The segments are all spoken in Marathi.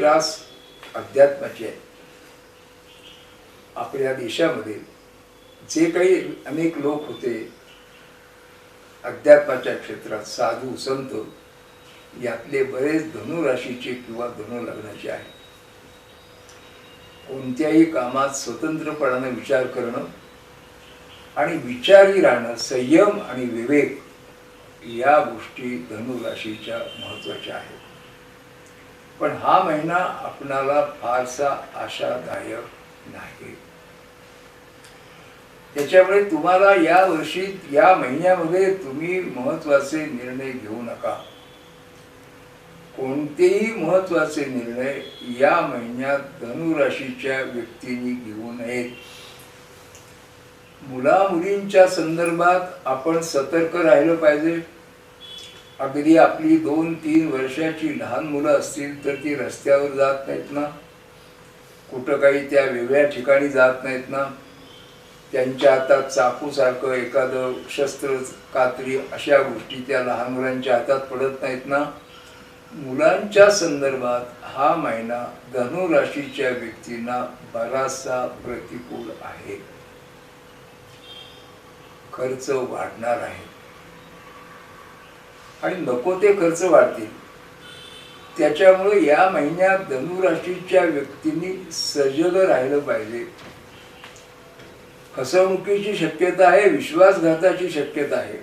रास अध्यात्माची आहे. आपल्या देशामध्ये जे काही अनेक लोक होते अध्यात्माच्या क्षेत्रात, साधू संत, यातले बरेच धनुराशीचे किंवा धनु लग्नाचे आहेत. कोणत्याही कामात स्वतंत्रपणाने विचार करणं आणि विचारी राहणं, संयम आणि विवेक, या गोष्टी धनुराशीच्या महत्त्वाच्या आहेत. पण हा महिना आपणाला फारसा आशादायक नाही. त्याच्यामुळे तुम्हाला या वर्षी, या महिन्यामध्ये तुम्ही महत्त्वाचे निर्णय घेऊ नका. कोणतेही महत्त्वाचे निर्णय या महिन्यात धनुराशीच्या व्यक्तींनी घेऊ नयेत. मुला मुलींच्या संदर्भात आपण सतर्क राहिलं पाहिजे. अगदी आपली 2-3 वर्षाची लहान मुलं असतील तर ती रस्त्यावर जात नाहीत ना, कुठं काही त्या वेगळ्या ठिकाणी जात नाहीत ना, त्यांच्या हातात चाकूसारखं एखादं शस्त्र, कात्री, अशा गोष्टी त्या लहान मुलांच्या हातात पडत नाहीत ना. मुलांच्या संदर्भात हा महिना धनुराशीच्या व्यक्तींना बराचसा प्रतिकूल आहे. खर्च वाढणार आहे आणि नको ते खर्च वाढतील. त्याच्यामुळे या महिन्यात धनुराशीच्या व्यक्तींनी सजग राहिलं पाहिजे. फसवणुकीची शक्यता आहे, विश्वासघाताची शक्यता आहे.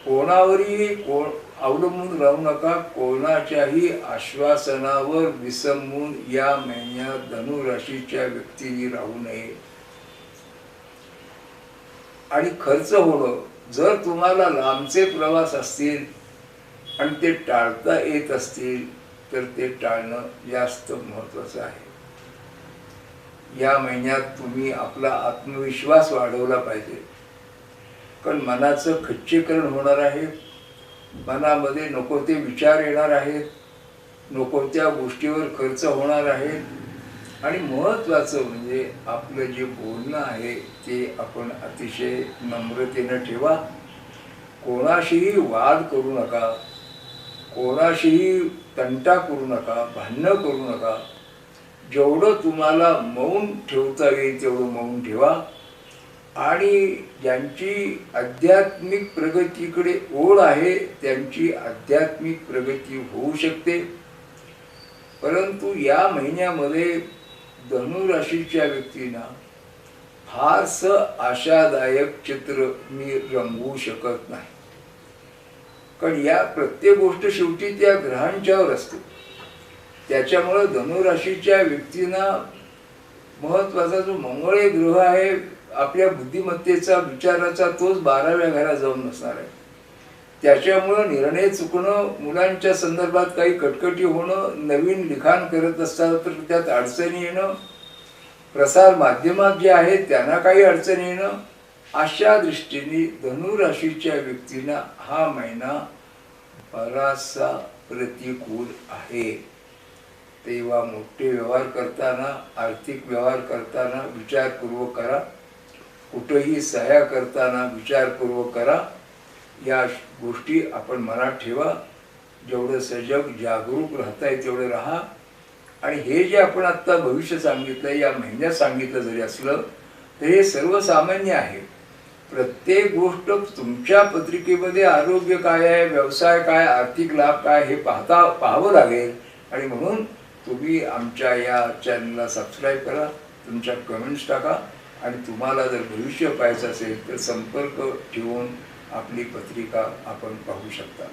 कोणावरही अवलंबून राहू नका. कोणाच्याही आश्वासनावर विसंबून या महिन्यात धनुराशीच्या व्यक्तींनी राहू नये. आणि खर्च होणं, जर तुम्हाला लांबचे प्रवास असतील आणि ते टाळता येत असतील तर ते टाळणं जास्त महत्त्वाचं आहे. या महिन्यात तुम्ही आपला आत्मविश्वास वाढवला पाहिजे. कारण मनाचं खच्चीकरण होणार आहे. मनामध्ये नको ते विचार येणार आहेत, नको त्या गोष्टीवर खर्च होणार आहेत. आणि महत्त्वाचं म्हणजे आपलं जे बोलणं आहे ते आपण अतिशय नम्रतेनं ठेवा. कोणाशीही वाद करू नका, कोणाशीही तंटा करू नका, भांडणं करू नका. जेवढं तुम्हाला मौन ठेवता येईल तेवढं मौन ठेवा. आणि ज्यांची आध्यात्मिक प्रगतीकडे ओढ आहे त्यांची आध्यात्मिक प्रगती होऊ शकते. परंतु या महिन्यामध्ये धनुराशीच्या व्यक्तींना फारसं आशादायक चित्र मी रंगवू शकत नाही. कारण या प्रत्येक गोष्ट शेवटी त्या ग्रहांच्यावर असते. त्याच्यामुळे धनुराशीच्या व्यक्तींना महत्त्वाचा जो मंगळ एक ग्रह आहे, आपल्या बुद्धिमत्तेचा, विचाराचा, तोच 12व्या घरात जाऊन बसणार आहे. त्याच्यामुळं निर्णय चुकणं, मुलांच्या संदर्भात काही कटकटी होणं, नवीन लिखाण करत असतात तर त्यात अडचणी येणं, प्रसार माध्यमात जे आहेत त्यांना काही अडचणी येणं, अशा दृष्टीने धनुराशीच्या व्यक्तींना हा महिना बराचसा प्रतिकूल आहे. तेव्हा मोठे व्यवहार करताना, आर्थिक व्यवहार करताना विचारपूर्वक करा. कुठेही सह्या करताना विचारपूर्वक करा. या गोष्टी आपण मनात ठेवा. जेवढं सजग जागरूक राहता येईल तेवढं राहा. आणि हे जे आपण आत्ता भविष्य सांगितलं, या महिन्यात सांगितलं जरी असलं तरी हे सर्वसामान्य आहे. प्रत्येक गोष्ट तुमच्या पत्रिकेमध्ये आरोग्य काय आहे, व्यवसाय काय, आर्थिक लाभ काय, हे पाहावं लागेल. आणि म्हणून तुम्ही आमच्या या चॅनलला सबस्क्राईब करा, तुमच्या कमेंट्स टाका. आणि तुम्हाला जर भविष्य पाहायचं असेल तर संपर्क ठेवून आपली पत्रिका आपण पाहू शकता.